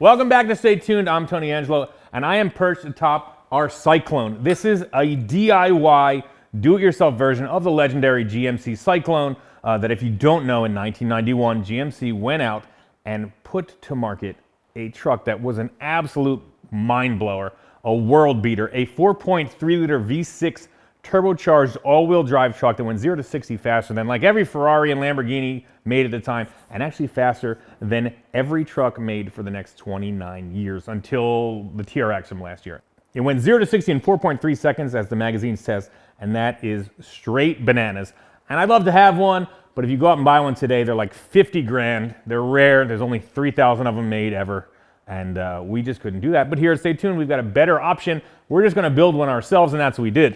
Welcome back to Stay Tuned. I'm Tony Angelo, and I am perched atop our SikeClone. This is a DIY, do-it-yourself version of the legendary GMC SikeClone that, if you don't know, in 1991, GMC went out and put to market a truck that was an absolute mind-blower, a world beater, a 4.3-liter V6 turbocharged all-wheel drive truck that went 0 to 60 faster than like every Ferrari and Lamborghini made at the time, and actually faster than every truck made for the next 29 years until the TRX from last year. It went 0 to 60 in 4.3 seconds as the magazine's test, and that is straight bananas. And I'd love to have one, but if you go out and buy one today, they're like 50 grand. They're rare. There's only 3,000 of them made ever. And we just couldn't do that. But here at Stay Tuned, we've got a better option. We're just gonna build one ourselves, and that's what we did.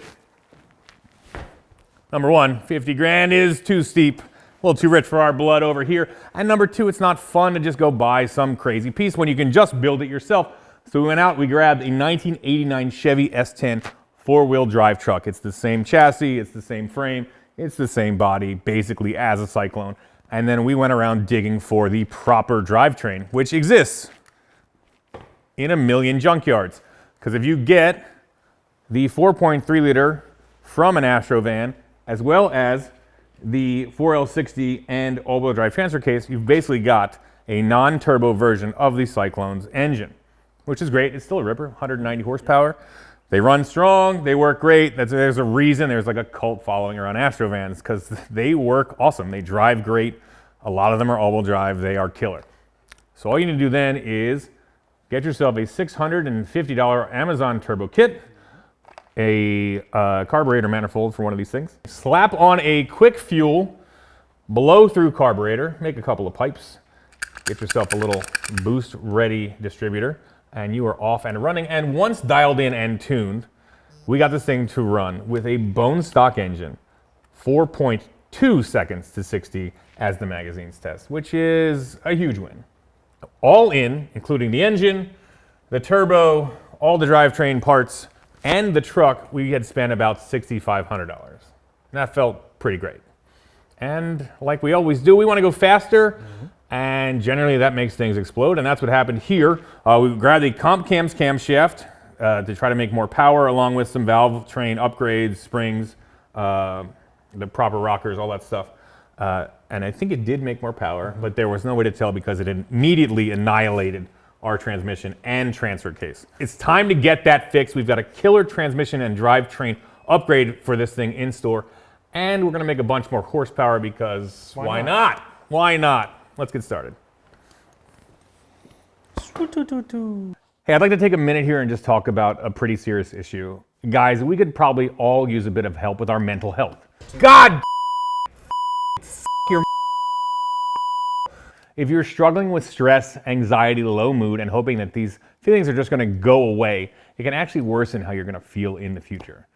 Number one, 50 grand is too steep, a little too rich for our blood over here. And number two, it's not fun to just go buy some crazy piece when you can just build it yourself. So we went out, we grabbed a 1989 Chevy S10 four-wheel drive truck. It's the same chassis, it's the same frame, it's the same body, basically as a SikeClone. And then we went around digging for the proper drivetrain, which exists in a million junkyards. Because if you get the 4.3-liter from an Astrovan, as well as the 4L60 and all-wheel drive transfer case, you've basically got a non-turbo version of the SikeClone's engine, which is great. It's still a ripper, 190 horsepower. They run strong, they work great. There's a reason there's like a cult following around Astrovans, because they work awesome. They drive great. A lot of them are all-wheel drive. They are killer. So all you need to do then is get yourself a $650 Amazon turbo kit, a carburetor manifold for one of these things. Slap on a quick fuel blow through carburetor, make a couple of pipes, get yourself a little boost ready distributor, and you are off and running. And once dialed in and tuned, we got this thing to run with a bone stock engine, 4.2 seconds to 60 as the magazine's test, which is a huge win. All in, including the engine, the turbo, all the drivetrain parts, and the truck, we had spent about $6,500. That felt pretty great. And like we always do, we want to go faster, and generally that makes things explode, and that's what happened here. We grabbed the comp cam's camshaft to try to make more power, along with some valve train upgrades, springs, the proper rockers, all that stuff. And I think it did make more power, but there was no way to tell because it immediately annihilated our transmission and transfer case. It's time to get that fixed. We've got a killer transmission and drivetrain upgrade for this thing in store, and we're gonna make a bunch more horsepower because why not? Why not? Let's get started. Hey, I'd like to take a minute here and just talk about a pretty serious issue. Guys, we could probably all use a bit of help with our mental health. God your If you're struggling with stress, anxiety, low mood, and hoping that these feelings are just going to go away, it can actually worsen how you're going to feel in the future.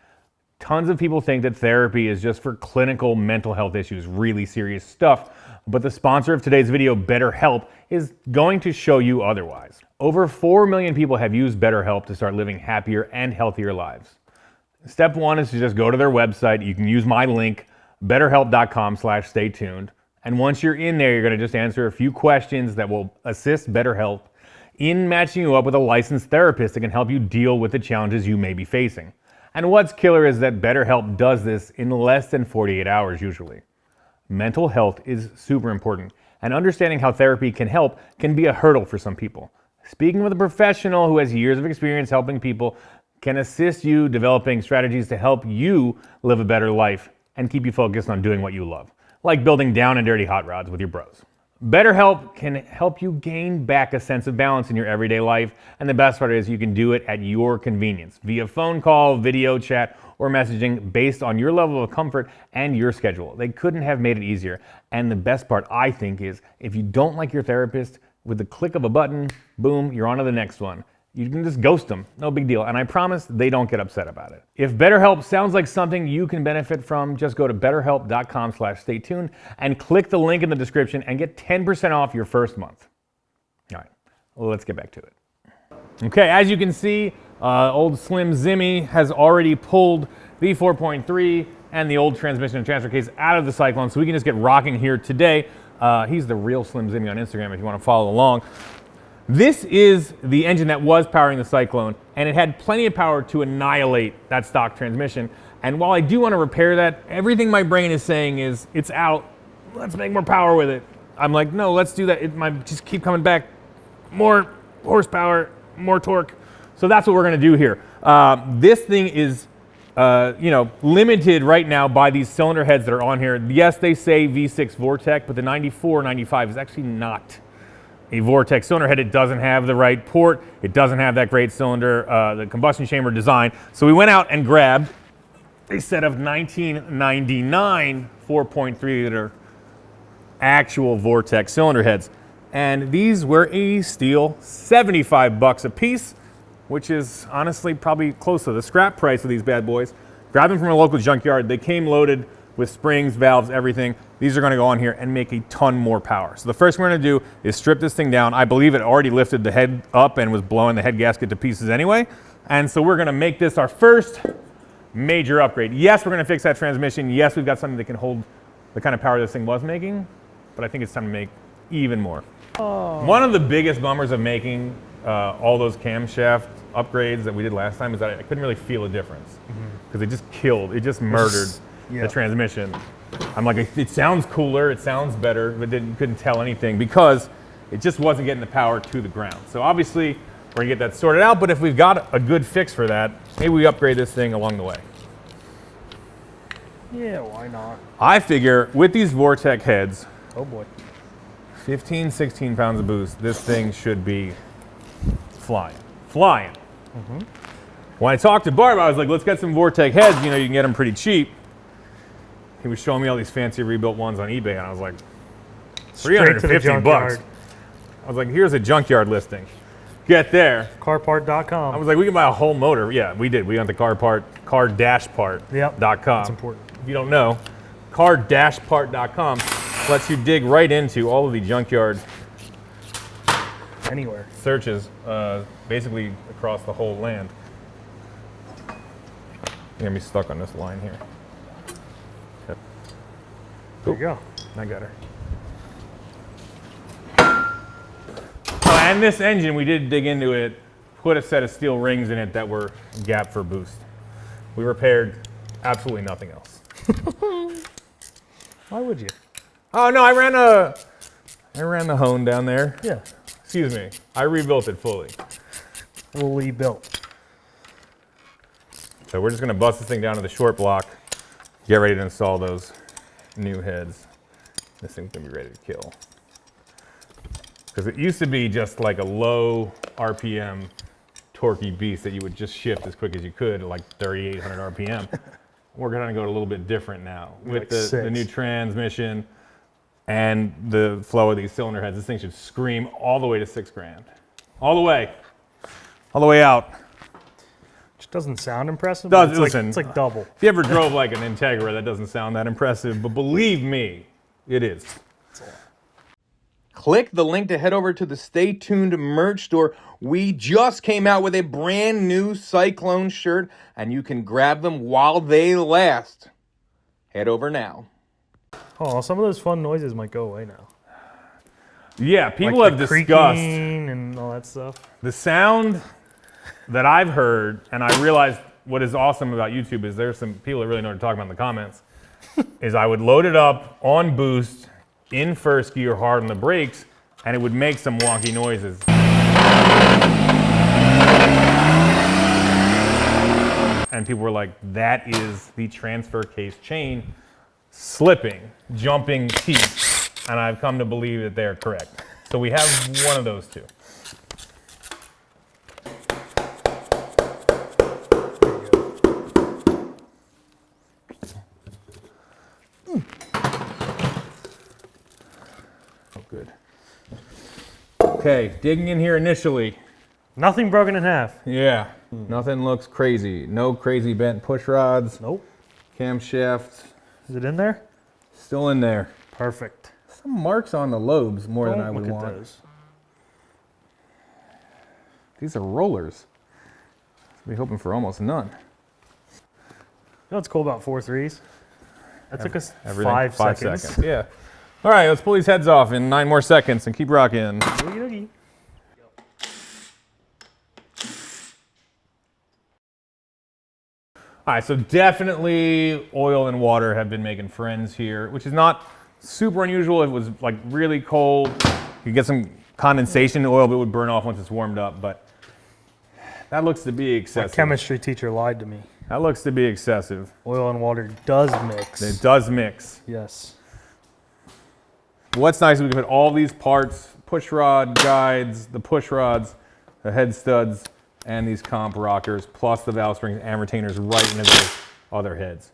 Tons of people think that therapy is just for clinical mental health issues, really serious stuff, but the sponsor of today's video, BetterHelp, is going to show you otherwise. Over 4 million people have used BetterHelp to start living happier and healthier lives. Step one is to just go to their website. You can use my link, betterhelp.com/staytuned. And once you're in there, you're going to just answer a few questions that will assist BetterHelp in matching you up with a licensed therapist that can help you deal with the challenges you may be facing. And what's killer is that BetterHelp does this in less than 48 hours usually. Mental health is super important, and understanding how therapy can help can be a hurdle for some people. Speaking with a professional who has years of experience helping people can assist you developing strategies to help you live a better life and keep you focused on doing what you love, like building down and dirty hot rods with your bros. BetterHelp can help you gain back a sense of balance in your everyday life, and the best part is you can do it at your convenience via phone call, video chat, or messaging based on your level of comfort and your schedule. They couldn't have made it easier. And the best part, I think, is if you don't like your therapist, with the click of a button, boom, you're on to the next one. You can just ghost them, no big deal. And I promise they don't get upset about it. If BetterHelp sounds like something you can benefit from, just go to betterhelp.com/staytuned and click the link in the description and get 10% off your first month. All right, well, let's get back to it. Okay, as you can see, old Slim Zimmy has already pulled the 4.3 and the old transmission and transfer case out of the SikeClone, so we can just get rocking here today. He's the real Slim Zimmy on Instagram if you want to follow along. This is the engine that was powering the Syclone, and it had plenty of power to annihilate that stock transmission. And while I do want to repair that, everything my brain is saying is, it's out, let's make more power with it. I'm like, no, let's do that. It might just keep coming back. More horsepower, more torque. So that's what we're going to do here. This thing is limited right now by these cylinder heads that are on here. Yes, they say V6 Vortec, but the 94, 95 is actually not a Vortec cylinder head. It doesn't have the right port. It doesn't have that great cylinder, the combustion chamber design. So we went out and grabbed a set of 1999 4.3 liter actual Vortec cylinder heads. And these were a steal, 75 bucks a piece, which is honestly probably close to the scrap price of these bad boys. Grab them from a local junkyard. They came loaded with springs, valves, everything. These are gonna go on here and make a ton more power. So the first thing we're gonna do is strip this thing down. I believe it already lifted the head up and was blowing the head gasket to pieces anyway. And so we're gonna make this our first major upgrade. Yes, we're gonna fix that transmission. Yes, we've got something that can hold the kind of power this thing was making, but I think it's time to make even more. Oh. One of the biggest bummers of making all those camshaft upgrades that we did last time is that I couldn't really feel a difference because it just killed, it just murdered the transmission. I'm like, it sounds cooler, it sounds better, but couldn't tell anything because it just wasn't getting the power to the ground. So obviously we're gonna get that sorted out, but if we've got a good fix for that, maybe we upgrade this thing along the way. Yeah, why not? I figure with these Vortec heads, oh boy, 15, 16 pounds of boost, this thing should be flying. Flying. When I talked to Barb, I was like, let's get some Vortec heads, you can get them pretty cheap. He was showing me all these fancy rebuilt ones on eBay, and I was like, 350 bucks. I was like, here's a junkyard listing. Get there. Carpart.com. I was like, we can buy a whole motor. Yeah, we did. We went to car-part.com. Yep, that's important. If you don't know, car-part.com lets you dig right into all of the junkyard anywhere searches, basically across the whole land. You're gonna be stuck on this line here. Okay. There you go. I got her. Oh, and this engine, we did dig into it, put a set of steel rings in it that were gap for boost. We repaired absolutely nothing else. Why would you? Oh no, I ran the hone down there. Yeah. Excuse me. I rebuilt it fully. Fully built. So we're just gonna bust this thing down to the short block, get ready to install those new heads. This thing's gonna be ready to kill. Because it used to be just like a low RPM torquey beast that you would just shift as quick as you could at like 3,800 RPM. We're gonna go a little bit different now with like the new transmission and the flow of these cylinder heads. This thing should scream all the way to $6,000. All the way out. Which doesn't sound impressive. Listen, it's like double. If you ever drove like an Integra, that doesn't sound that impressive, but believe me, it is. Click the link to head over to the Stay Tuned merch store. We just came out with a brand new SikeClone shirt, and you can grab them while they last. Head over now. Oh, some of those fun noises might go away now. Yeah, people like have the discussed creaking and all that stuff. the sound that I've heard, and I realized what is awesome about YouTube is there's some people that really know what to talk about in the comments, is I would load it up on boost, in first gear, hard on the brakes, and it would make some wonky noises. And people were like, that is the transfer case chain slipping, jumping teeth. And I've come to believe that they're correct. So we have one of those two. Oh, good. Okay, digging in here initially. Nothing broken in half. Yeah, nothing looks crazy. No crazy bent push rods. Nope. Camshaft. Is it in there? Still in there. Perfect. Some marks on the lobes more than I would look want. at those. These are rollers. I'll be hoping for almost none. You know what's cool about 4.3s? That took us Everything, 5 seconds. Yeah. All right, let's pull these heads off in 9 more seconds and keep rocking. Oogie doogie. All right, so definitely oil and water have been making friends here, which is not super unusual. If it was like really cold, you get some condensation in oil, but it would burn off once it's warmed up. But that looks to be excessive. My chemistry teacher lied to me. That looks to be excessive. Oil and water does mix. It does mix. Yes. What's nice is we can put all these parts, push rod guides, the push rods, the head studs, and these comp rockers, plus the valve springs and retainers right into those other heads.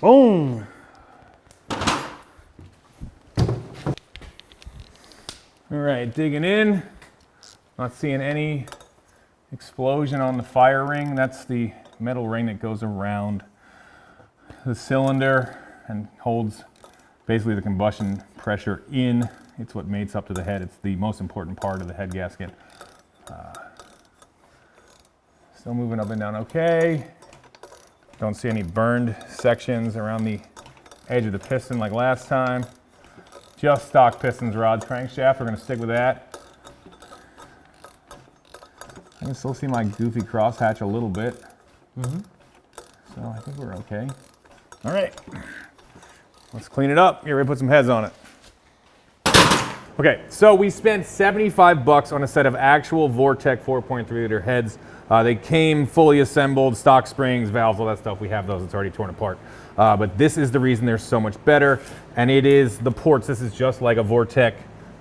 Boom. All right, digging in. Not seeing any explosion on the fire ring. That's the metal ring that goes around the cylinder and holds basically the combustion pressure in. It's what mates up to the head. It's the most important part of the head gasket. Still moving up and down okay. Don't see any burned sections around the edge of the piston like last time. Just stock pistons, rods, crankshaft. We're going to stick with that. I can still see my goofy crosshatch a little bit. So I think we're okay. All right, let's clean it up. Here, we put some heads on it. Okay, so we spent 75 bucks on a set of actual Vortec 4.3 liter heads. They came fully assembled, stock springs, valves, all that stuff. We have those, it's already torn apart. But this is the reason they're so much better, and it is the ports. This is just like a Vortec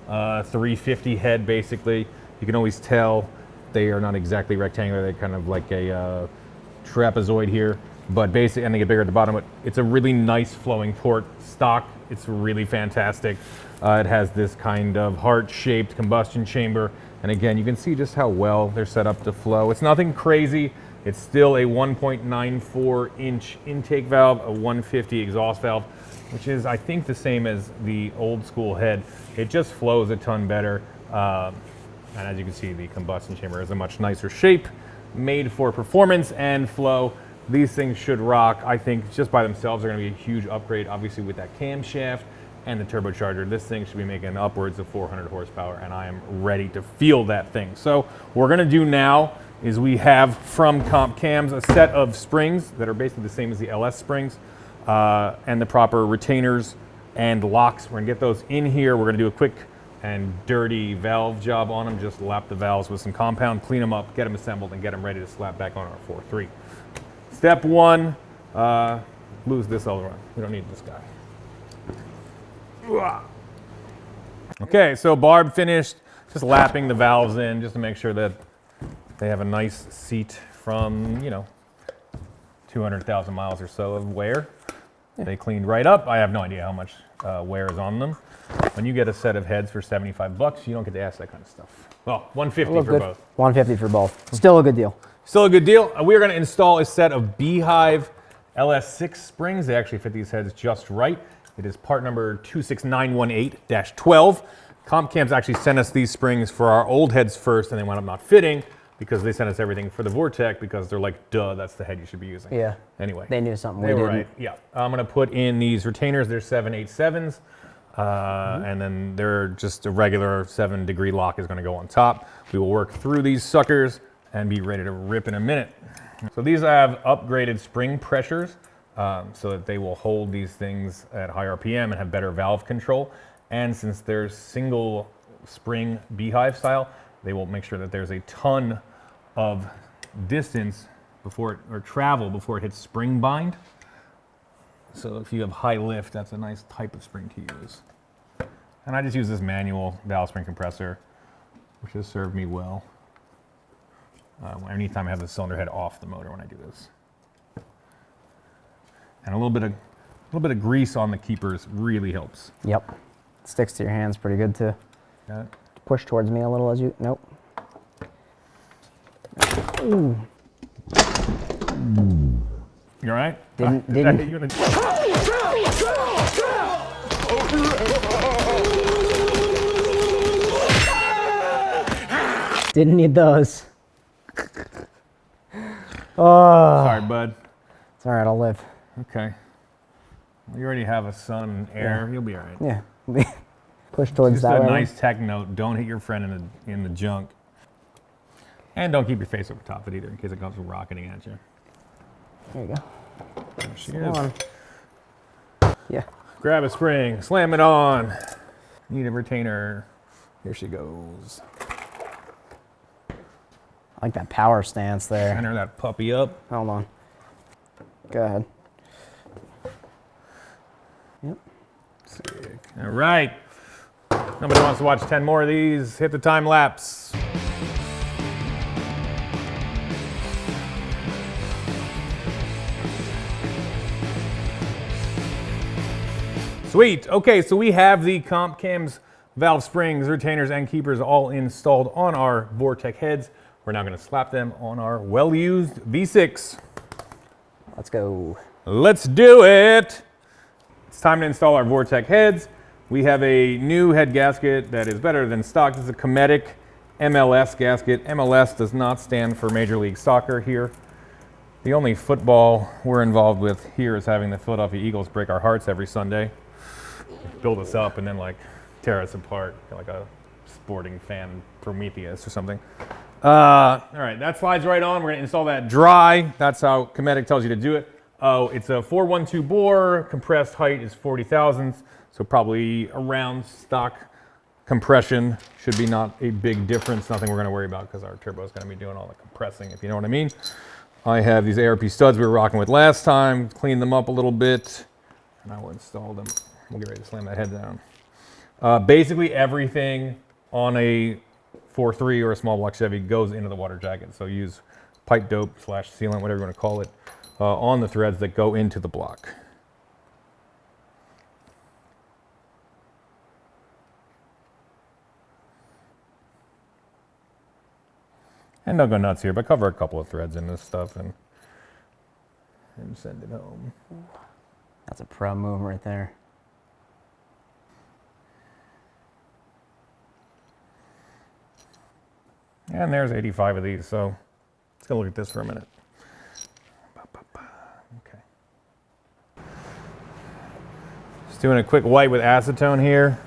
350 head, basically. You can always tell they are not exactly rectangular. They're kind of like a trapezoid here, but basically, and they get bigger at the bottom, but it's a really nice flowing port. Stock, it's really fantastic. It has this kind of heart-shaped combustion chamber. And again, you can see just how well they're set up to flow. It's nothing crazy. It's still a 1.94 inch intake valve, a 150 exhaust valve, which is, I think, the same as the old school head. It just flows a ton better. And as you can see, the combustion chamber is a much nicer shape, made for performance and flow. These things should rock. I think just by themselves are gonna be a huge upgrade, obviously with that camshaft and the turbocharger. This thing should be making upwards of 400 horsepower, and I am ready to feel that thing. So what we're gonna do now is we have from Comp Cams a set of springs that are basically the same as the LS springs, and the proper retainers and locks. We're gonna get those in here. We're gonna do a quick and dirty valve job on them. Just lap the valves with some compound, clean them up, get them assembled, and get them ready to slap back on our 4.3. Step one, lose this aileron. We don't need this guy. Okay, so Barb finished just lapping the valves in just to make sure that they have a nice seat from, 200,000 miles or so of wear. Yeah. They cleaned right up. I have no idea how much wear is on them. When you get a set of heads for 75 bucks, you don't get to ask that kind of stuff. Well, 150 for good. both. 150 for both. Still a good deal. Still a good deal. We're going to install a set of Beehive LS6 springs. They actually fit these heads just right. It is part number 26918-12. Comp Cams actually sent us these springs for our old heads first, and they wound up not fitting because they sent us everything for the Vortec because they're like, duh, that's the head you should be using. Yeah. Anyway. They knew something They we were didn't. right. Yeah. I'm going to put in these retainers. They're 787s. And then they're just a regular 7-degree lock is going to go on top. We will work through these suckers and be ready to rip in a minute. So these have upgraded spring pressures so that they will hold these things at high RPM and have better valve control. And since they're single spring Beehive style, they will make sure that there's a ton of distance before it, or travel before it hits spring bind. So if you have high lift, that's a nice type of spring to use. And I just use this manual valve spring compressor, which has served me well. Anytime I have the cylinder head off the motor when I do this. And a little bit of grease on the keepers really helps. Yep. Sticks to your hands pretty good too. Got it? Push towards me a little as you, nope. Ooh. You all right? Didn't- Did that didn't- hit you in the- Didn't need those. Oh, Sorry, bud. it's all right. I'll live. Okay. Well, you already have a son and heir. Yeah. You'll be all right. Yeah. Push towards Just that a way. nice tech note. Don't hit your friend in the junk. And don't keep your face over top of it either in case it comes rocketing at you. There you go. There she Come is. on. Yeah. Grab a spring, slam it on. Need a retainer. Here she goes. I like that power stance there. Center that puppy up. Hold on. Go ahead. Yep. Sick. All right. Nobody wants to watch 10 more of these. Hit the time lapse. Sweet. Okay, so we have the comp cams, valve springs, retainers, and keepers all installed on our Vortec heads. We're now going to slap them on our well-used V6. Let's go. Let's do it. It's time to install our Vortec heads. We have a new head gasket that is better than stock. This is a Cometic MLS gasket. MLS does not stand for Major League Soccer here. The only football we're involved with here is having the Philadelphia Eagles break our hearts every Sunday. Build us up and then like tear us apart like a sporting fan Prometheus or something. All right, that slides right on. We're gonna install that dry. That's how Cometic tells you to do it. Oh, it's a 412 bore. Compressed height is 40 thousandths, so probably around stock compression. Should be not a big difference. Nothing we're gonna worry about because our turbo is gonna be doing all the compressing, if you know what I mean. I have these ARP studs we were rocking with last time. Cleaned them up a little bit, and I will install them. We'll get ready to slam that head down. Basically everything on a 4.3 or a small block Chevy goes into the water jacket. So use pipe dope / sealant, whatever you want to call it, on the threads that go into the block. And don't go nuts here, but cover a couple of threads in this stuff and send it home. That's a pro move right there. And there's 85 of these, so let's go look at this for a minute. Okay. Just doing a quick wipe with acetone here.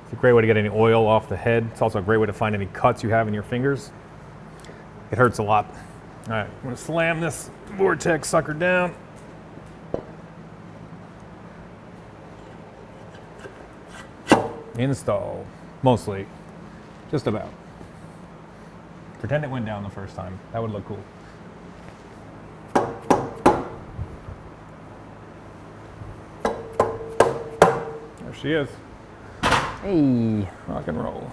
It's a great way to get any oil off the head. It's also a great way to find any cuts you have in your fingers. It hurts a lot. All right, I'm gonna slam this Vortec sucker down. Install, mostly, just about. Pretend it went down the first time. That would look cool. There she is. Hey. Rock and roll.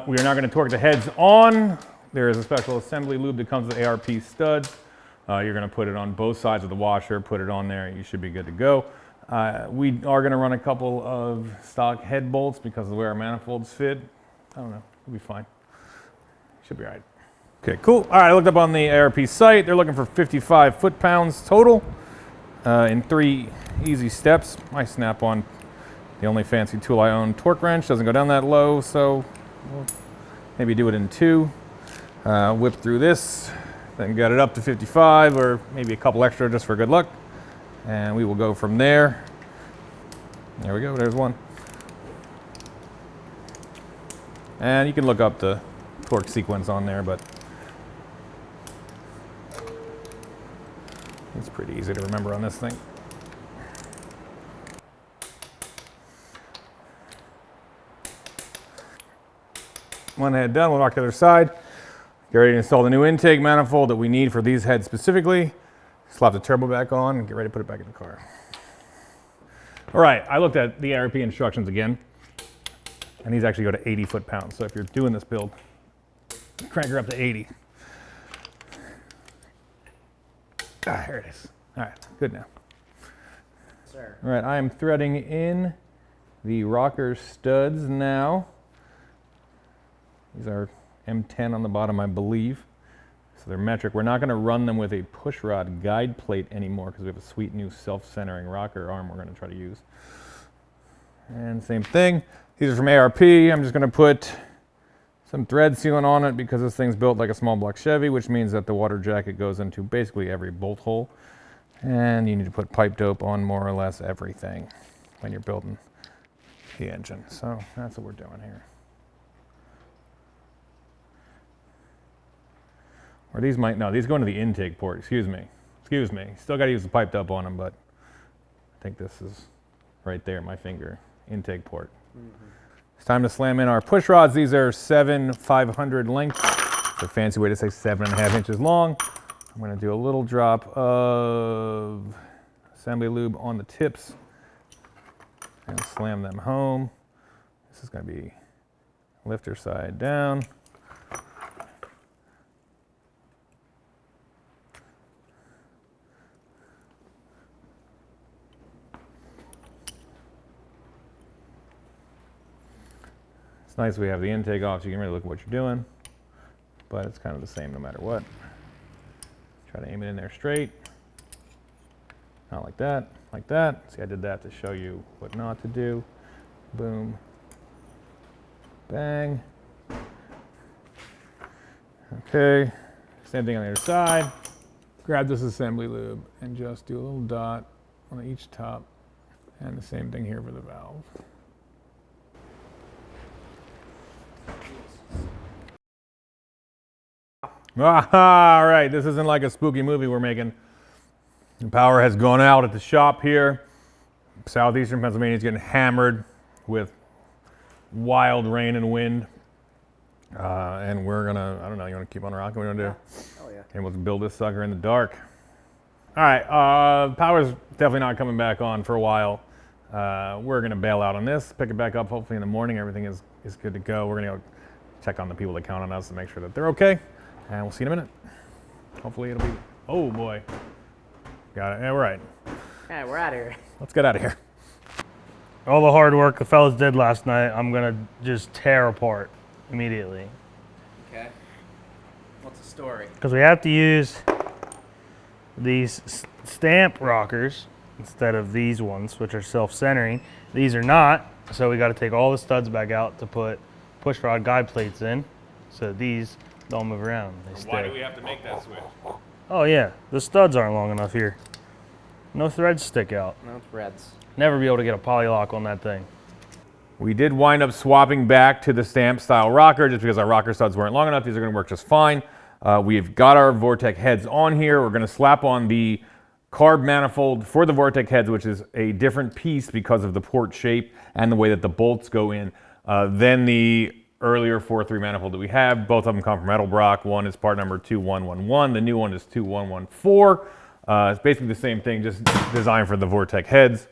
We are now going to torque the heads on. There is a special assembly lube that comes with ARP studs. You're going to put it on both sides of the washer, put it on there, you should be good to go. We are going to run a couple of stock head bolts because of the way our manifolds fit. I don't know, it'll be fine. Should be all right. Okay, cool. All right, I looked up on the ARP site. They're looking for 55 foot-pounds total in 3 easy steps. I snap on the only fancy tool I own, torque wrench. Doesn't go down that low, so we'll maybe do it in 2. Whip through this, then get it up to 55 or maybe a couple extra just for good luck. And we will go from there. There we go, there's one. And you can look up the torque sequence on there, but it's pretty easy to remember on this thing. One head done, we'll walk to the other side. Get ready to install the new intake manifold that we need for these heads specifically. Slap the turbo back on and get ready to put it back in the car. All right, I looked at the ARP instructions again, and these actually go to 80 foot-pounds. So if you're doing this build, crank her up to 80. Here it is. All right, good now. Sir. All right, I am threading in the rocker studs now. These are M10 on the bottom, I believe. So they're metric. We're not going to run them with a push rod guide plate anymore because we have a sweet new self-centering rocker arm we're going to try to use. And same thing. These are from ARP. I'm just going to put some thread sealant on it because this thing's built like a small block Chevy, which means that the water jacket goes into basically every bolt hole. And you need to put pipe dope on more or less everything when you're building the engine. So that's what we're doing here. Or these might, no, these go into the intake port, excuse me. Still got to use the pipe dope on them, but I think this is right there, my finger, intake port. It's time to slam in our push rods. These are 7/500 length. It's a fancy way to say 7.5 inches long. I'm going to do a little drop of assembly lube on the tips and slam them home. This is going to be lifter side down. It's nice we have the intake off so you can really look at what you're doing, but it's kind of the same no matter what. Try to aim it in there straight. Not like that, like that. See, I did that to show you what not to do. Boom. Bang. Okay, same thing on the other side. Grab this assembly lube and just do a little dot on each top, and the same thing here for the valve. All right, this isn't like a spooky movie we're making. The power has gone out at the shop here. Southeastern Pennsylvania is getting hammered with wild rain and wind. And we're gonna, I don't know, you wanna keep on rocking? What are we gonna do? Oh yeah. And we'll build this sucker in the dark. All right, power's definitely not coming back on for a while. We're gonna bail out on this, pick it back up hopefully in the morning. Everything is good to go. We're gonna go check on the people that count on us to make sure that they're okay. And we'll see you in a minute. Hopefully it'll be, oh boy. Got it, yeah, we're right. Yeah, we're out of here. Let's get out of here. All the hard work the fellas did last night, I'm gonna just tear apart immediately. Okay. What's the story? Because we have to use these stamp rockers instead of these ones, which are self-centering. These are not, so we got to take all the studs back out to put push rod guide plates in, so these don't move around. They stay. Why do we have to make that switch? Oh yeah, the studs aren't long enough here. No threads stick out. No threads. Never be able to get a poly lock on that thing. We did wind up swapping back to the stamp style rocker just because our rocker studs weren't long enough. These are going to work just fine. We've got our Vortec heads on here. We're going to slap on the carb manifold for the Vortec heads, which is a different piece because of the port shape and the way that the bolts go in than the earlier 4.3 manifold that we have. Both of them come from Edelbrock. One is part number 2111. The new one is 2114. It's basically the same thing, just designed for the Vortec heads.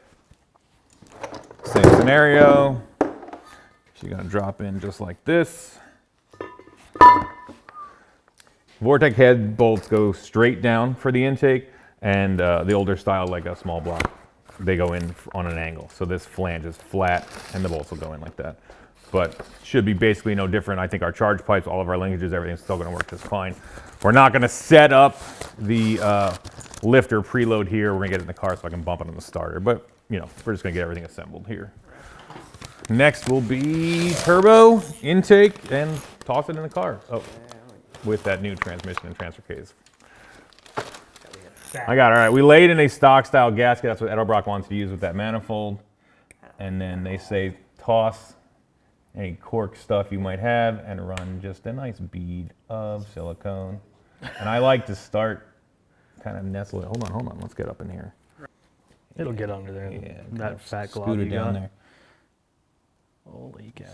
Same scenario. So you're going to drop in just like this. Vortec head bolts go straight down for the intake, and the older style, like a small block, they go in on an angle. So this flange is flat, and the bolts will go in like that. But should be basically no different. I think our charge pipes, all of our linkages, everything's still going to work just fine. We're not going to set up the lifter preload here. We're going to get it in the car so I can bump it on the starter. But, you know, we're just going to get everything assembled here. Next will be turbo, intake, and toss it in the car. Oh, with that new transmission and transfer case. I got it. All right, we laid in a stock style gasket. That's what Edelbrock wants to use with that manifold. And then they say toss any cork stuff you might have and run just a nice bead of silicone. And I like to start kind of nestle it. Hold on. Let's get up in here. It'll get under there. Yeah, that fat glob scoot you it down got. there. Holy cow.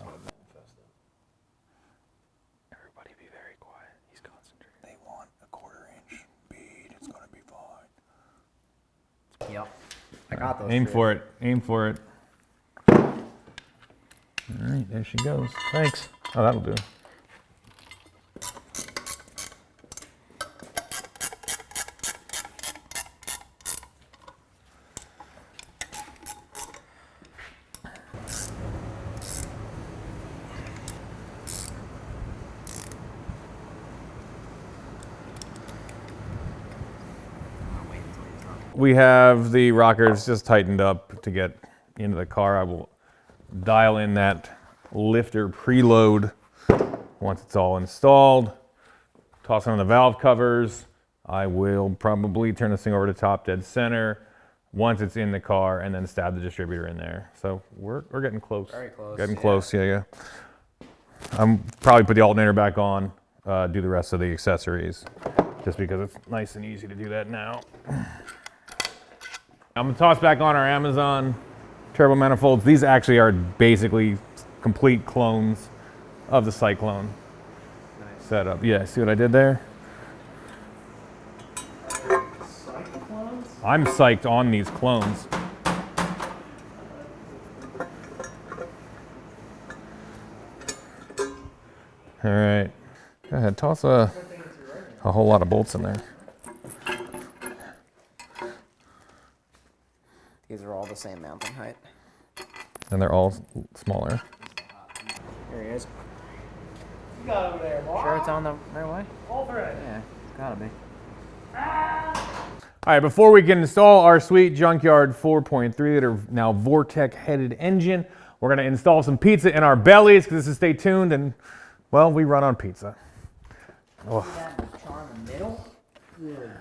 Everybody be very quiet. He's concentrating. They want a 1/4 inch bead. It's going to be fine. Yep. I got those. Aim for it. Aim for it. All right, there she goes. Thanks. Oh, that'll do. we have the rockers just tightened up to get into the car. I will dial in that lifter preload once it's all installed. Toss on the valve covers. I will probably turn this thing over to top dead center once it's in the car, and then stab the distributor in there. So we're getting close. Very close. Getting close, yeah. I'm probably put the alternator back on, do the rest of the accessories, just because it's nice and easy to do that now. I'm gonna toss back on our Amazon turbo manifolds. These actually are basically complete clones of the SikeClone setup. Yeah, see what I did there? I'm psyched on these clones. All right, go ahead, toss a whole lot of bolts in there. These are all the same mounting height. And they're all smaller. Here he is. You got over there, boy. Sure it's on the right way? All thread. Yeah, it's gotta be. All right, before we can install our sweet Junkyard 4.3 liter now Vortec headed engine, we're gonna install some pizza in our bellies, because this is Stay Tuned, and well, we run on pizza. Oh. See that charm in the middle? Good.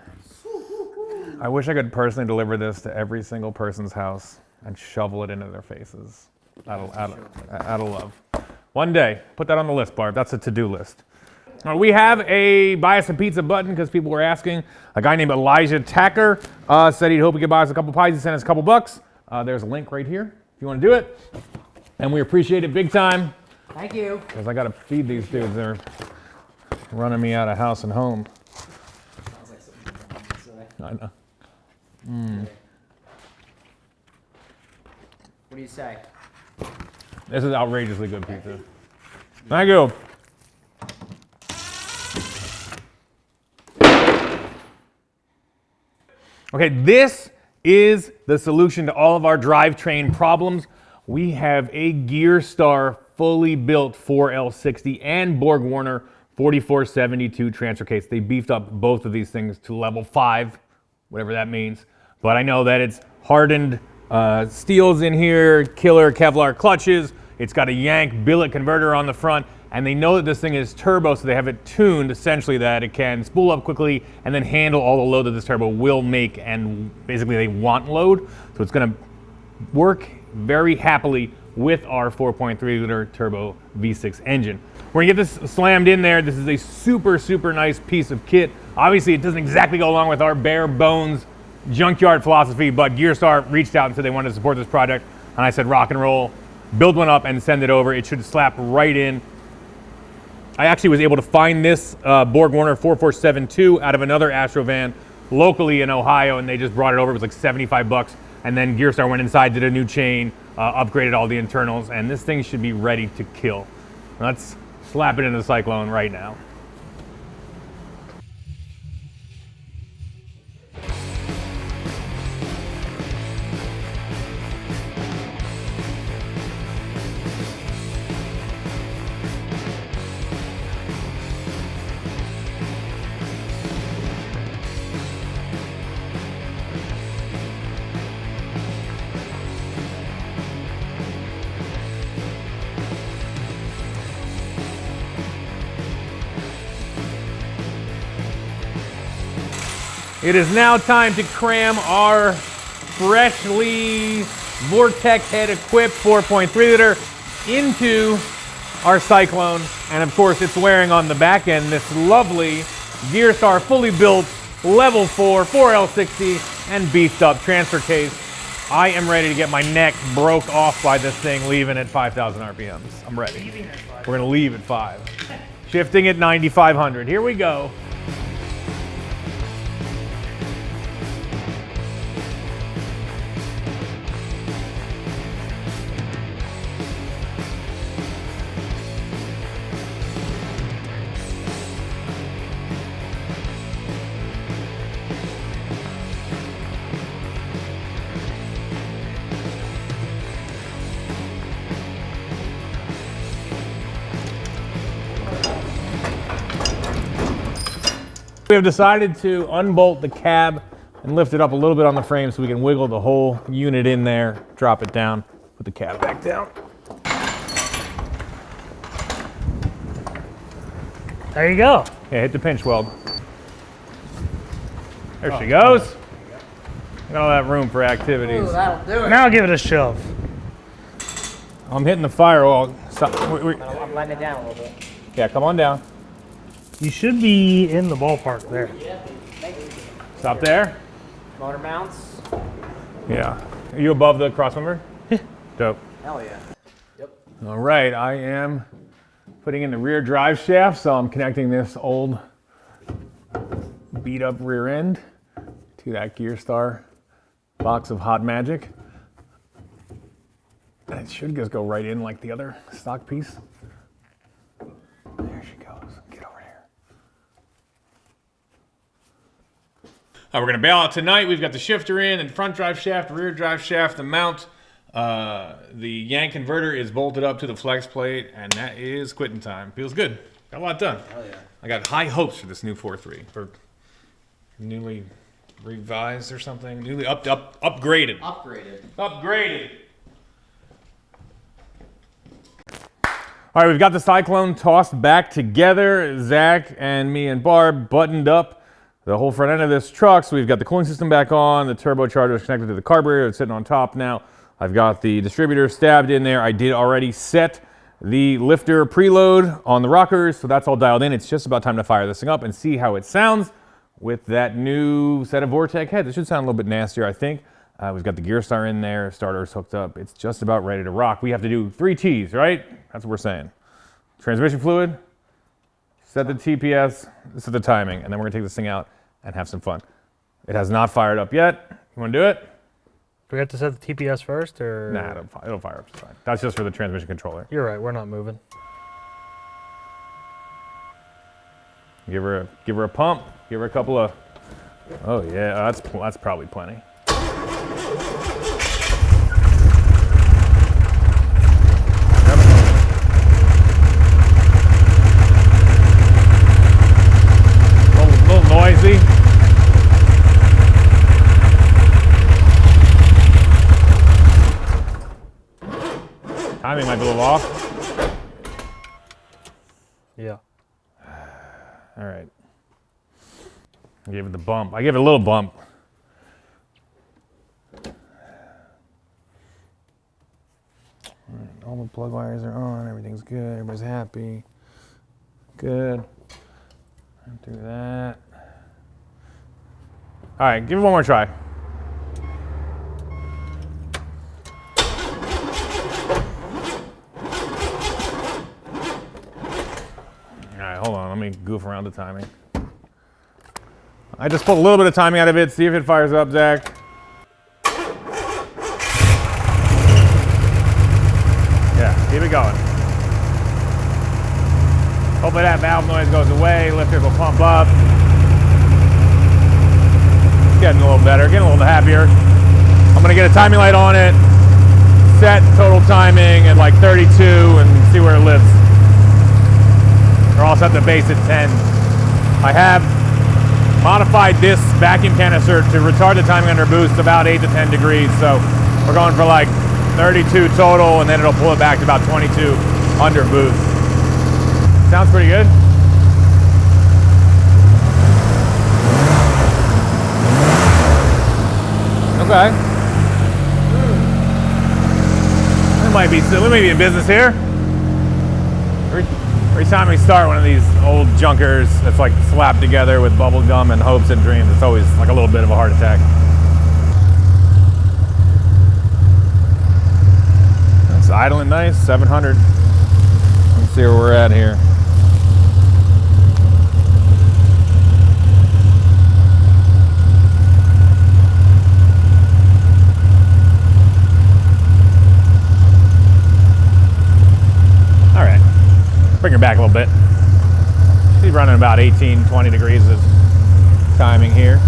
I wish I could personally deliver this to every single person's house and shovel it into their faces out of love. One day, put that on the list, Barb. That's a to-do list. We have a buy us a pizza button because people were asking. A guy named Elijah Tacker said he'd hope he could buy us a couple pies. He sent us a couple bucks. There's a link right here if you want to do it. And we appreciate it big time. Thank you. Because I got to feed these dudes. They're running me out of house and home. Sounds like something you want to say. I know. What do you say? This is outrageously good pizza. Thank you. Okay, this is the solution to all of our drivetrain problems. We have a Gearstar fully built 4L60 and Borg Warner 4472 transfer case. They beefed up both of these things to level 5, whatever that means. But I know that it's hardened steels in here, killer Kevlar clutches. It's got a Yank billet converter on the front, and they know that this thing is turbo, so they have it tuned essentially that it can spool up quickly and then handle all the load that this turbo will make, and basically they want load. So it's gonna work very happily with our 4.3 liter turbo V6 engine. We're gonna get this slammed in there. This is a super, super nice piece of kit. Obviously it doesn't exactly go along with our bare bones Junkyard philosophy, but Gearstar reached out and said they wanted to support this project, and I said rock and roll, build one up and send it over. It should slap right in. I actually was able to find this Borg Warner 4472 out of another Astro van locally in Ohio, and they just brought it over. It was like 75 bucks. And then Gearstar went inside, did a new chain, upgraded all the internals, and this thing should be ready to kill. Let's slap it into the SikeClone right now. It is now time to cram our freshly Vortec head equipped 4.3 liter into our SikeClone. And of course it's wearing on the back end this lovely Gearstar fully built level 4 4L60 and beefed up transfer case. I am ready to get my neck broke off by this thing leaving at 5,000 RPMs. I'm ready. We're gonna leave at 5. Shifting at 9,500. Here we go. We have decided to unbolt the cab and lift it up a little bit on the frame so we can wiggle the whole unit in there, drop it down, put the cab back down. There you go. Yeah, hit the pinch weld. There she goes. Got all that room for activities. Ooh, that'll do it. Now give it a shove. I'm hitting the firewall. Stop. I'm letting it down a little bit. Yeah, come on down. You should be in the ballpark there. Yeah. Thank you. Stop there. Motor mounts. Yeah. Are you above the crossmember? Yeah. Dope. Hell yeah. Yep. All right, I am putting in the rear drive shaft, so I'm connecting this old beat up rear end to that Gearstar box of hot magic. And it should just go right in like the other stock piece. There she goes. Get over here. We're gonna bail out tonight. We've got the shifter in and front drive shaft, rear drive shaft, the mount. The Yank converter is bolted up to the flex plate, and that is quitting time. Feels good. Got a lot done. Hell yeah. I got high hopes for this new 4.3. For newly revised or something. Newly upgraded. Upgraded. All right, we've got the SikeClone tossed back together. Zach and me and Barb buttoned up the whole front end of this truck. So we've got the cooling system back on. The turbocharger is connected to the carburetor. It's sitting on top now. I've got the distributor stabbed in there. I did already set the lifter preload on the rockers, so that's all dialed in. It's just about time to fire this thing up and see how it sounds with that new set of Vortec heads. It should sound a little bit nastier, I think. We've got the Gearstar in there, starter's hooked up. It's just about ready to rock. We have to do 3 T's, right? That's what we're saying. Transmission fluid, set the TPS, set the timing, and then we're gonna take this thing out and have some fun. It has not fired up yet. You wanna do it? Do we have to set the TPS first, or? Nah, it'll fire up just fine. That's just for the transmission controller. You're right, we're not moving. Give her a pump. Give her a couple of. Oh yeah, that's probably plenty. A little noisy. Timing might be a little off. Yeah. All right. I gave it the bump. I gave it a little bump. All right, all the plug wires are on. Everything's good. Everybody's happy. Good. Do that. All right, give it one more try. Hold on, let me goof around the timing. I just pulled a little bit of timing out of it, see if it fires up, Zach. Yeah, keep it going. Hopefully that valve noise goes away, lifters will pump up. It's getting a little better, getting a little happier. I'm gonna get a timing light on it, set total timing at like 32 and see where it lifts. They're all set to base at 10. I have modified this vacuum canister to retard the timing under boost about 8 to 10 degrees. So we're going for like 32 total, and then it'll pull it back to about 22 under boost. Sounds pretty good. Okay. We may be in business here. Every time we start one of these old junkers that's like slapped together with bubble gum and hopes and dreams, it's always like a little bit of a heart attack. It's idling nice, 700. Let's see where we're at here. Bring her back a little bit. She's running about 18, 20 degrees of timing here.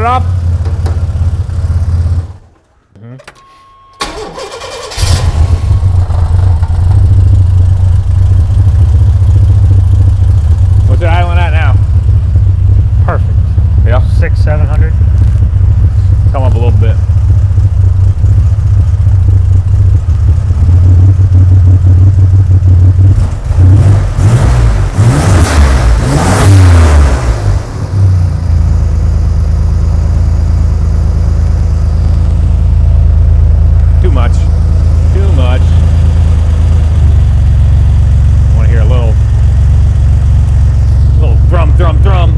it off. What's the idling at now? Perfect. Yeah. 600-700. Come up a little bit. Too much. Too much. I want to hear a little thrum, thrum, thrum.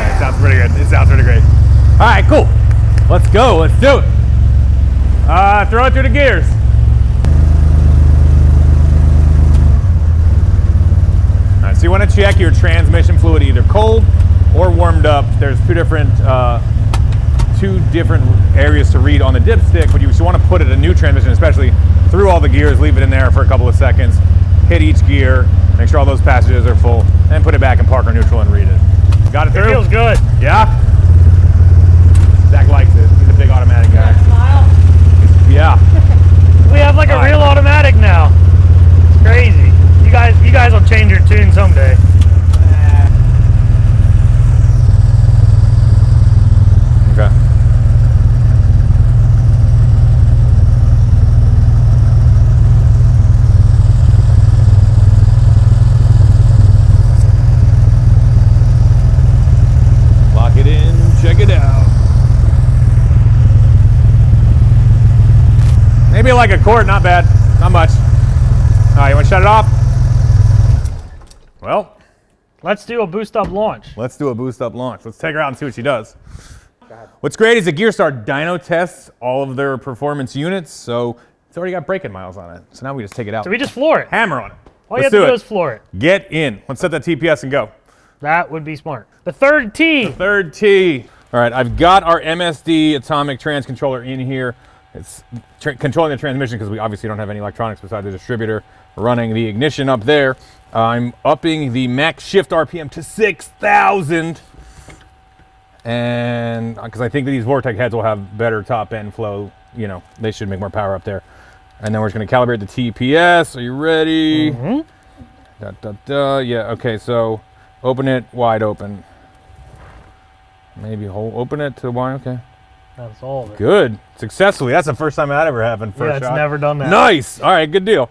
It sounds pretty good. It sounds pretty great. All right, cool. Let's go. Let's do it. Throw it through the gears. All right, so you want to check your transmission fluid either cold or warmed up. There's two different areas to read on the dipstick, but you want to put it in a new transmission, especially through all the gears, leave it in there for a couple of seconds, hit each gear, make sure all those passages are full, and put it back in park or neutral and read it. Got it through? It feels good. Yeah? Zach likes it. He's a big automatic guy. Yeah. We have like a real automatic now. It's crazy. You guys will change your tune someday. Okay. Lock it in, check it out. Maybe like a quart, not bad, not much. All right, you want to shut it off? Well, Let's do a boost up launch. let's do a boost up launch. Let's take her out and see what she does. What's great is that Gearstar dyno tests all of their performance units, so it's already got braking miles on it. So now we just take it out. So we just floor it. Hammer on it. All you Let's have to do do it. is floor it. Get in. Let's set that TPS and go. That would be smart. The third T. Third T. All right, I've got our MSD atomic trans controller in here. It's controlling the transmission because we obviously don't have any electronics besides the distributor. Running the ignition up there. I'm upping the max shift RPM to 6,000. And because I think that these Vortec heads will have better top end flow, you know, they should make more power up there. And then we're just going to calibrate the TPS. Are you ready? Yeah, okay, so open it wide open. Maybe open it to wide, okay. That's all of it. Good. Successfully. That's the first time that ever happened. First Yeah, it's shot. never done that. Nice. All right, good deal.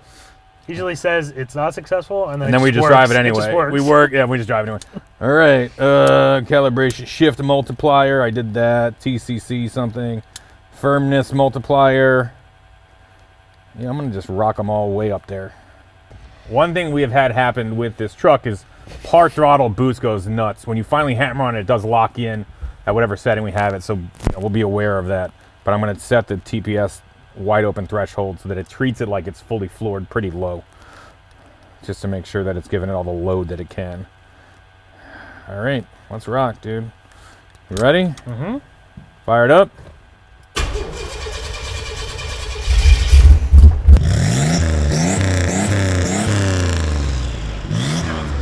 Usually says it's not successful, and then, And then we just works. drive it It anyway. just works. We work, yeah, we just drive it anyway. All right, calibration shift multiplier. I did that. TCC something. Firmness multiplier. Yeah, I'm gonna just rock them all way up there. One thing we have had happen with this truck is par throttle boost goes nuts. When you finally hammer on it, it does lock in at whatever setting we have it, so we'll be aware of that. But I'm gonna set the TPS wide open threshold so that it treats it like it's fully floored pretty low, just to make sure that it's giving it all the load that it can. All right, let's rock, dude. You ready? Mm-hmm. Fire it up.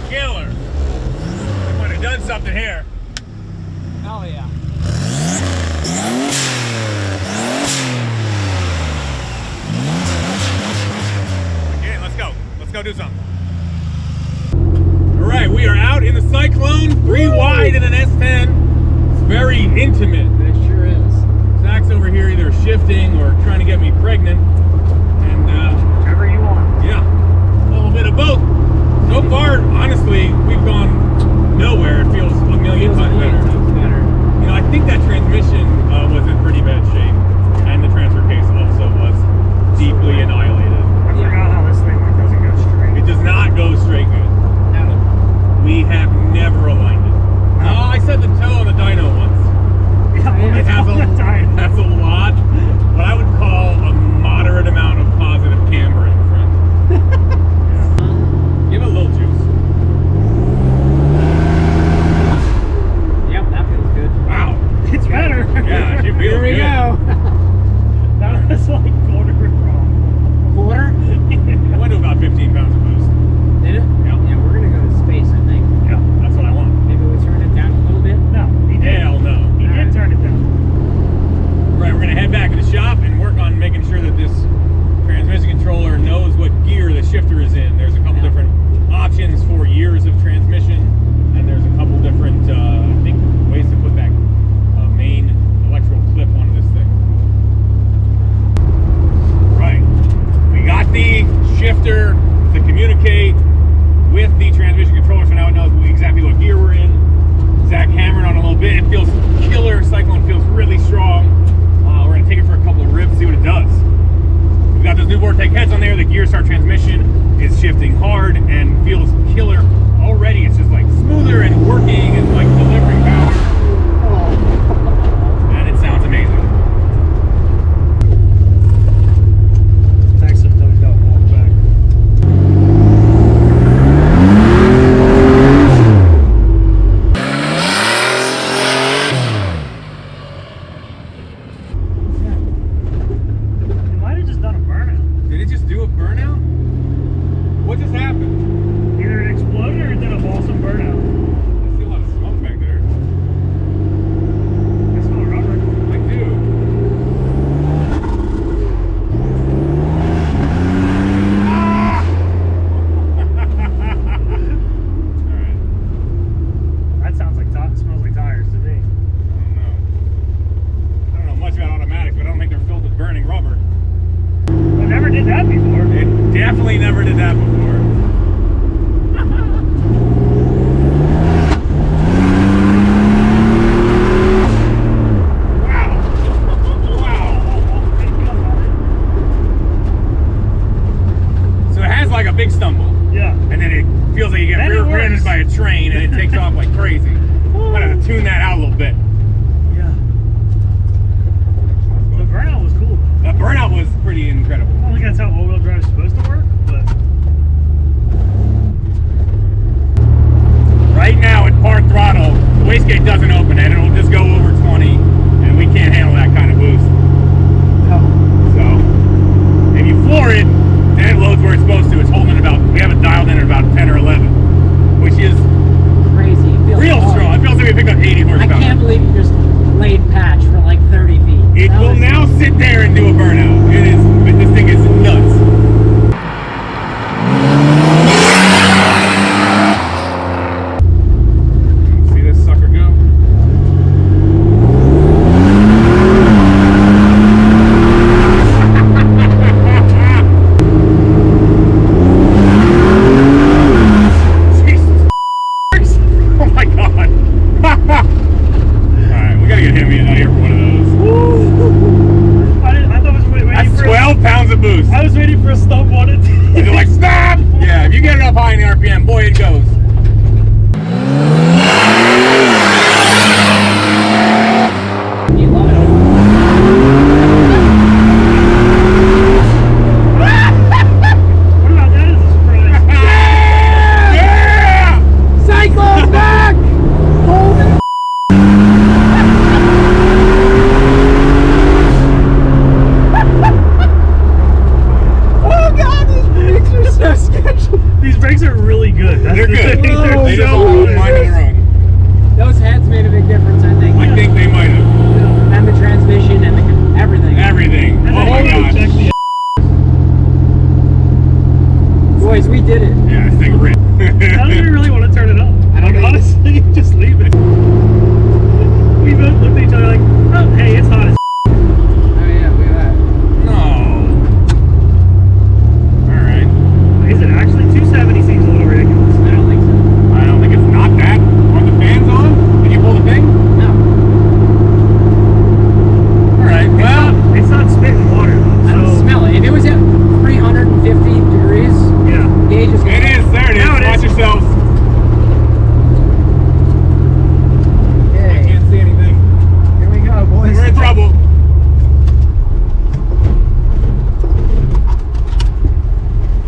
Killer. We might have done something here. Oh yeah. Okay, let's go. Let's go do something. All right, we are out in the Syclone, 3 wide in an S10. It's very intimate. It sure is. Zach's over here either shifting or trying to get me pregnant. And Whatever you want. yeah, a little bit of both. So far, honestly, we've gone nowhere. It feels a million times better. You know, I think that transmission was in pretty bad shape, and the transfer case also was deeply annihilated. I forgot how this thing doesn't go straight. It does not go straight good. We have never aligned it. Oh, I said the toe on the dyno once. Yeah, It has a lot, what I would call a moderate amount of positive cam shifter to communicate with the transmission controller, so now it knows exactly what gear we're in. Zach hammered on a little bit. It feels killer. Syclone feels really strong. We're gonna take it for a couple of rips, see what it does. We've got those new Vortec heads on there. The Gearstar transmission is shifting hard and feels killer already. It's just like smoother and working and like delivering power. And it sounds amazing. Texas always got to walk back. It might have just done a burnout. Did it just do a burnout? What just happened? Either it exploded or it did a balsam burnout. I see a lot of smoke back there. I smell rubber. I do. Ah! Alright. That sounds like smells like tires to me. I don't know much about automatics, but I don't think they're filled with burning rubber. I never did that before. It definitely never did that before. So it has like a big stumble, Yeah. and then it feels like you get Then it rear-ended works. by a train, and it takes off like crazy. I'm gonna have to tune that out a little bit. Yeah. The burnout was cool. That burnout was pretty incredible. I don't think that's how all-wheel drive is supposed to work, but Right now at park throttle, the wastegate doesn't open and it'll just go over 20, and we can't handle that kind of boost. So, if you floor it, then it loads where it's supposed to. It's holding about, we have it dialed in at about 10 or 11, which is Crazy. It feels real hard. strong. It feels like we picked up 80 I horsepower. can't believe you just laid patch for like 30 feet. It That will was- now sit there and do a burnout. It is, this thing is nuts. See this sucker go? Jesus Christ. Oh my God. Alright, we gotta get him out here for one of those. I thought I was waiting That's for 12 pounds of boost. I was waiting for a stump on it. You're like, stop! Yeah, if you get it up high in the RPM, boy, it goes. You love it. What about that as a surprise? Yeah! Cyclone's back! Holy oh God, these brakes are so sketchy. These brakes are really good. That's They're the good. thing. They're They just so don't good. mind on their own. Those heads made a big difference, I think. I think they might have. And the transmission and the everything. Everything. And Oh then my check God. the Boys, we did it. Yeah, this thing ripped. I don't even really want to turn it up. I don't Like, know. honestly, just leave it. We both looked at each other like, oh, hey, it's hot as Oh yeah, look at that. No. Alright. Is it actually 270 seems a little ridiculous. I don't think so. I don't think it's not that. Are the fans on? Did you pull the thing? No. Alright, well. It's not spitting water though. I don't So, smell it. If it was at 350 degrees, yeah. gauge is It is. There it is. Now it Watch is. yourselves. I Okay. can't see anything. Here we go, boys. We're in trouble.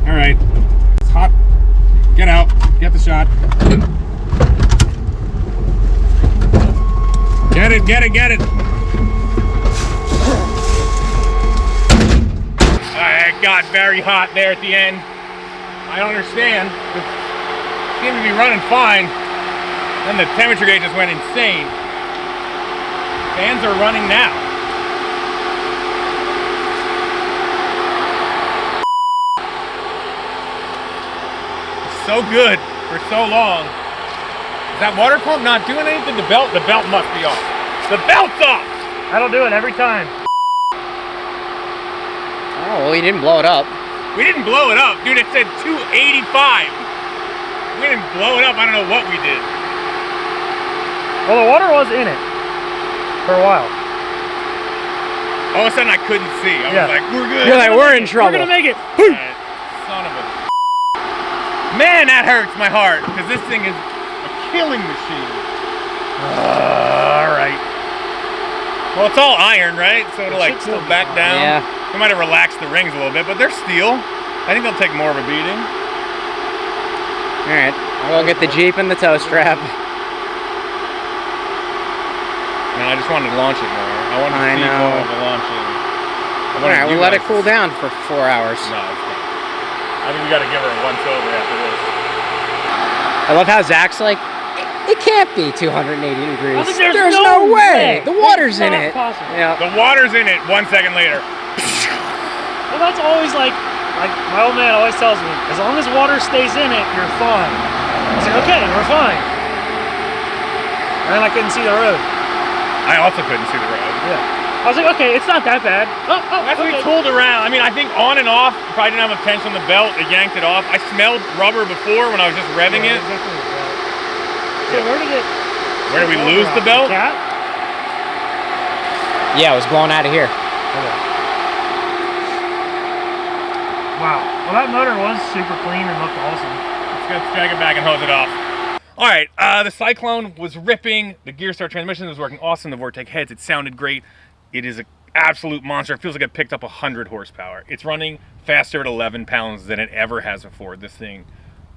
Alright. It's hot. Get out. Get the shot. Get it, get it, get it. It got very hot there at the end. I don't understand. It seemed to be running fine. Then the temperature gauge just went insane. Fans are running now. So good for so long. Is that water pump not doing anything? The belt must be off. The belt's off! That'll do it every time. Oh, well, he didn't blow it up. We didn't blow it up, dude. It said 285. We didn't blow it up. I don't know what we did. Well, the water was in it for a while. All of a sudden, I couldn't see. I was like, we're good. You're like, we're in trouble. We're gonna make it. Right. Son of a... Man, that hurts my heart, because this thing is a killing machine. All right. Well, it's all iron, right? So it'll like cool back down. Yeah. We might have relaxed the rings a little bit, but they're steel. I think they'll take more of a beating. All right, we'll get the Jeep and the tow strap. Man, I just wanted to launch it more. I wanted to see more of the launching. All right, we'll let it cool down for 4 hours. No, it's not. I think we got to give her a once over after this. I love how Zach's like, it can't be 280 degrees. I was like, There's no way. The water's in it. Possible. Yeah. The water's in it 1 second later. Well, that's always like my old man always tells me, as long as water stays in it, you're fine. I was like, okay, we're fine. And then I couldn't see the road. I also couldn't see the road. Yeah. I was like, okay, it's not that bad. That's what we tooled around. I mean, I think on and off, probably didn't have enough tension on the belt. It yanked it off. I smelled rubber before when I was just revving it. Exactly. So where did we lose the belt? The cat? Yeah, it was blown out of here. Okay. Wow. Well, that motor was super clean and looked awesome. Let's drag it back and hose it off. All right, the Syclone was ripping. The Gearstar transmission was working awesome. The Vortec heads, it sounded great. It is an absolute monster. It feels like it picked up 100 horsepower. It's running faster at 11 pounds than it ever has before. This thing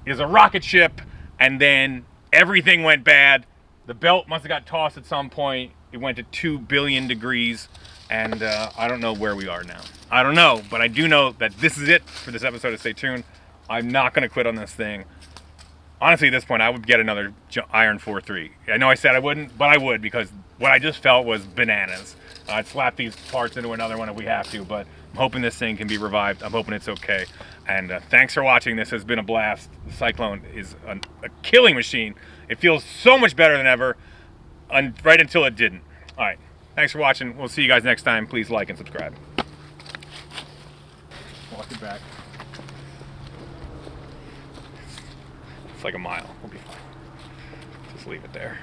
is a rocket ship, and then everything went bad. The belt must have got tossed at some point. It went to 2 billion degrees, and I don't know where we are now. I don't know, but I do know that this is it for this episode of Stay Tuned. I'm not going to quit on this thing. Honestly, at this point, I would get another Iron 4.3. I know I said I wouldn't, but I would, because what I just felt was bananas. I'd slap these parts into another one if we have to, but I'm hoping this thing can be revived. I'm hoping it's okay. And thanks for watching. This has been a blast. The Syclone is a killing machine. It feels so much better than ever, right until it didn't. All right, thanks for watching. We'll see you guys next time. Please like and subscribe. Walk it back. It's like a mile. We'll be fine. Just leave it there.